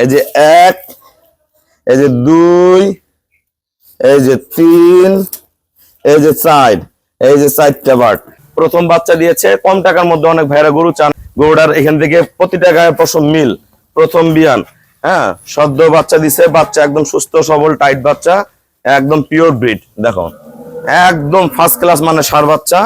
এই যে 1, এই যে 2, এই যে 3, এই যে 4, এই যে 4টা বাট প্রথম বাচ্চা দিয়েছে। কম টাকার মধ্যে অনেক ভাইরা গরু চান, গরুটার এখান থেকে প্রতিটা গায়ে পশম মিল, প্রথম বিয়ান। হ্যাঁ, সদ্য বাচ্চা দিছে, বাচ্চা একদম সুস্থ সবল টাইট বাচ্চা, একদম পিওর ব্রিড। দেখো একদম ফার্স্ট ক্লাস মানে ষাঁড় বাচ্চা।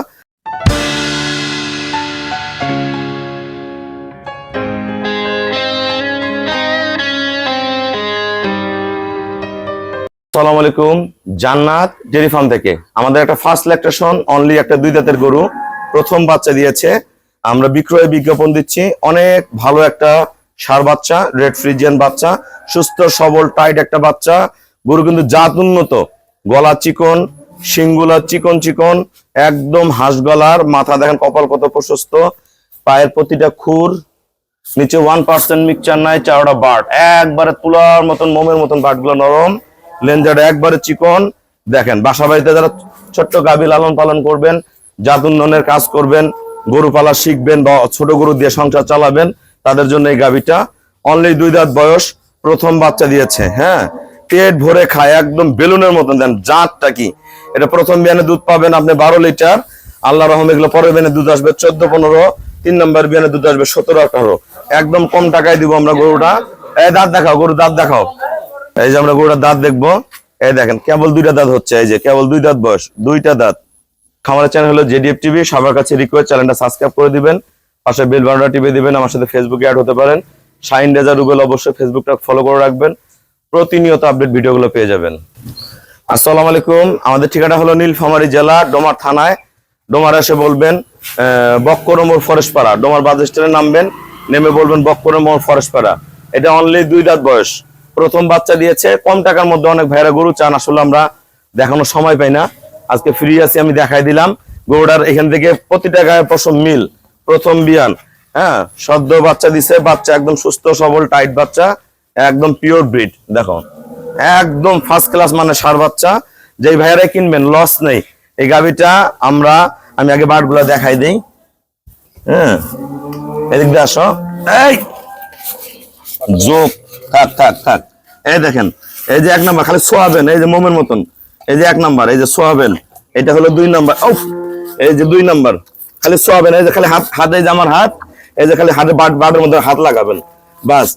আসসালামু আলাইকুম, জান্নাত ডেইরি ফার্ম থেকে আমাদের একটা ফার্স্ট ল্যাকটেশন অনলি একটা 2 দাঁতের গরু প্রথম বাচ্চা দিয়েছে। আমরা বিক্রয় বিজ্ঞাপন দিচ্ছি, অনেক ভালো একটা ষাঁড় বাচ্চা, রেড ফ্রিজিয়ান বাচ্চা, সুস্থ সবল টাইট একটা বাচ্চা। গরু কিন্তু জাত উন্নত, গলা চিকন, শিংগুলা চিকন চিকন, একদম হাঁস গলার, মাথা দেখেন কপাল কত প্রশস্ত, পায়ের প্রতিটা খুর, নিচে 1% মিক্সচার নাই, চারটা বাট একবারে তুলার মতন, মোমের মতন বাটগুলো নরম, লেঞ্জাটা একবারে চিকন। দেখেন বাসা বাড়িতে যারা ছোট্ট গাভী লালন পালন করবেন, জাত উন্নয়নের কাজ করবেন, গরু পালা শিখবেন বা ছোট গরু দিয়ে সংসার চালাবেন, তাদের জন্য এই গাভীটা। অনলি 2 দাঁত বয়স, প্রথম বাচ্চা দিয়েছে। হ্যাঁ, পেট ভরে খায়, একদম বেলুনের মতন। দেন জাতটা কি, এটা প্রথম বিয়ানে দুধ পাবেন আপনি 12 লিটার, আল্লাহ রহমে। এগুলো পরের বিয়ানে দুধ আসবে 14-15, 3 নম্বর বিয়ানে দুধ আসবে 17-18। একদম কম টাকায় দিব আমরা গরুটা। এই দাঁত দেখাও, গরু দাঁত দেখাও। এই যে আমরা গরুটার দাঁত দেখবো, এই দেখেন কেবল 2টা দাঁত হচ্ছে, এই যে কেবল 2 দাঁত বয়স, 2টা দাঁত। খামারের চ্যানেল হলো জেডিএফ টিভি, সবার কাছে রিকোয়েস্ট চ্যানেলটা সাবস্ক্রাইব করে দিবেন, পাশে বেল বাটনটা টিপে দিবেন। আমার সাথে ফেসবুকে অ্যাড হতে পারেন, শাইন রেজা রুবেল, অবশ্যই ফেসবুকটা ফলো করে রাখবেন, প্রতিনিয়ত আপডেট ভিডিওগুলো পেয়ে যাবেন। আসসালামু আলাইকুম, আমাদের ঠিকানা হলো নীলফামারী জেলা, ডোমার থানায়। ডোমার এসে বলবেন বক্কর মোড় ফরেস্টপাড়া, ডোমার বাস স্ট্যান্ডে নামবেন, নেমে বলবেন বক্কর মোড় ফরেস্টপাড়া। এটা অনলি 2 দাঁত বয়স, প্রথম বাচ্চা দিয়েছে। কম টাকার মধ্যে অনেক ভাইরা গরু চান, আসলে আমরা দেখানোর সময় পাই না, আজকে ফ্রি আছি, আমি দেখাই দিলাম। গরুটার এখান থেকে প্রতিটা গায়ে পশম মিল, প্রথম বিয়ান। হ্যাঁ, সদ্য বাচ্চা দিছে, বাচ্চা একদম সুস্থ সবল টাইট বাচ্চা, একদম পিওর ব্রিড। দেখো একদম ফার্স্ট ক্লাস মানে ষাঁড় বাচ্চা। যেই ভাইয়ারাই কিনবেন লস নেই। এই গাভীটা আমি আগে বাটগুলা দেখাই দিই। হ্যাঁ, এদিক দিয়ে আসো, এই যোগ থাক থাক থাক। এই দেখেন, এই যে 1 নাম্বার, খালি সোয়াবেন, এই যে মোমের মতন, এই যে 1 নাম্বার, এই যে সোয়াবেন। এটা হলো 2 নাম্বার, এই যে 2 নাম্বার, খালি সোয়াবেন। এই যে খালি হাত, এই যে আমার হাত, এই যে খালি হাতে বাটের মধ্যে হাত লাগাবেন, বাস।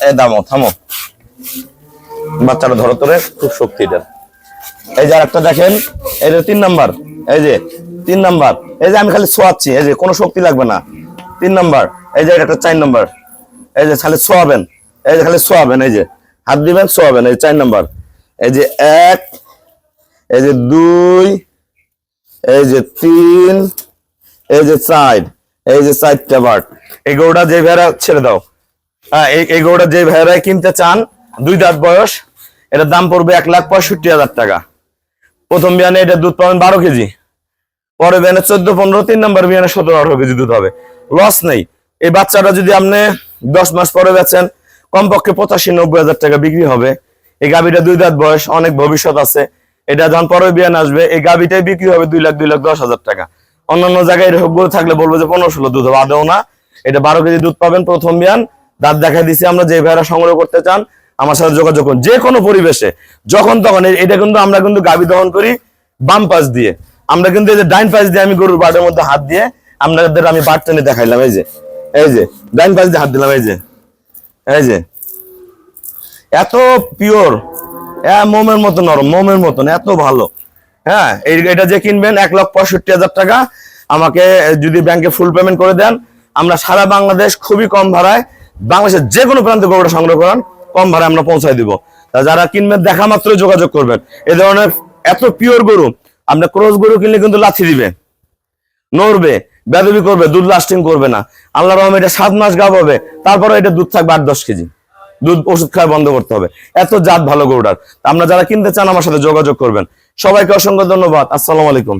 এই দামো থামো, বাচ্চাটা ধরো তোরে, খুব শক্তি এটা। এই যে আরেকটা দেখেন, এই যে 3 নাম্বার, এই যে 3 নাম্বার, এই যে আমি খালি সোয়াচ্ছি, এই যে কোনো শক্তি লাগবে না, 3 নাম্বার। এই যে একটা 4 নাম্বার, এই যে খালি সোয়াবেন, এই যে খালি সোয়াবেন, এই যে হাত দিবেন সোয়াবেন, এই 4 নাম্বার। এই যে 1, এই যে 2, এই যে 3, এই যে 4, এই যে 4টা বাট। এই গরুটা যে ভাইরা ছেড়ে দাও, হ্যাঁ, এই গরুটা যে ভাইরা কিনতে চান, 2 দাঁত বয়স, এটার দাম পড়বে 1,65,000 টাকা। প্রথম বিয়ানে এটা দুধ পাবেন 12 কেজি, পরে বিয়ানে 14-15, 3 নম্বর বিয়ানে 17-18 কেজি দুধ হবে, লস নেই। এই বাচ্চাটা যদি আপনি 10 মাস পরে বেচেন, কমপক্ষে 85-90 হাজার টাকা বিক্রি হবে। এই গাভীটা 2 দাঁত বয়স, অনেক ভবিষ্যৎ আছে। এটা যখন পরে বিয়ান আসবে, এই গাভীটাই বিক্রি হবে 2,00,000-2,10,000 টাকা। অন্যান্য জায়গায় এরকম গরু থাকলে বলবো যে 15-16 দুধ হবে, আদৌ না। এটা 12 কেজি দুধ পাবেন প্রথম বিয়ান। দাঁত দেখাই দিছি আমরা, যে ভাইরা সংগ্রহ করতে চান আমার সাথে যোগাযোগ করুন, যে কোনো পরিবেশে, যখন তখন। এটা কিন্তু আমরা কিন্তু গাভী দহন করি বাম পাশ দিয়ে, আমরা কিন্তু এই যে ডাইন পাশ দিয়ে আমি গরুর বাটের মধ্যে হাত দিয়ে আপনাদের আমি বাট টেনে দেখাইলাম। এই যে ডাইন পাশ দিয়ে হাত দিলাম, এই যে এত পিওর, মোমের মতো নরম, মোমের মতন এত ভালো। হ্যাঁ, এটা যে কিনবেন 1,65,000 টাকা, আমাকে যদি ব্যাংকে ফুল পেমেন্ট করে দেন, আমরা সারা বাংলাদেশ খুবই কম ভাড়ায়, বাংলাদেশের যে কোনো প্রান্তে গরুটা সংগ্রহ করান, কম ভাড়ায় আমরা পৌঁছায় দিব। যারা কিনবেন দেখা মাত্র যোগাযোগ করবেন। এই ধরনের এত পিওর গরু, আপনার ক্রস গরু কিনলে কিন্তু লাথি দিবে, নড়বে, বেদবি করবে, দুধ লাস্টিং করবে না। আল্লাহ রহমে এটা 7 মাস গাভ হবে, তারপরে এটা দুধ থাকবে 8-10 কেজি। দুধ ওষুধ খাওয়া বন্ধ করতে হবে, এত জাত ভালো গরুটার। আপনারা যারা কিনতে চান আমার সাথে যোগাযোগ করবেন। সবাইকে অসংখ্য ধন্যবাদ। আসসালামু আলাইকুম।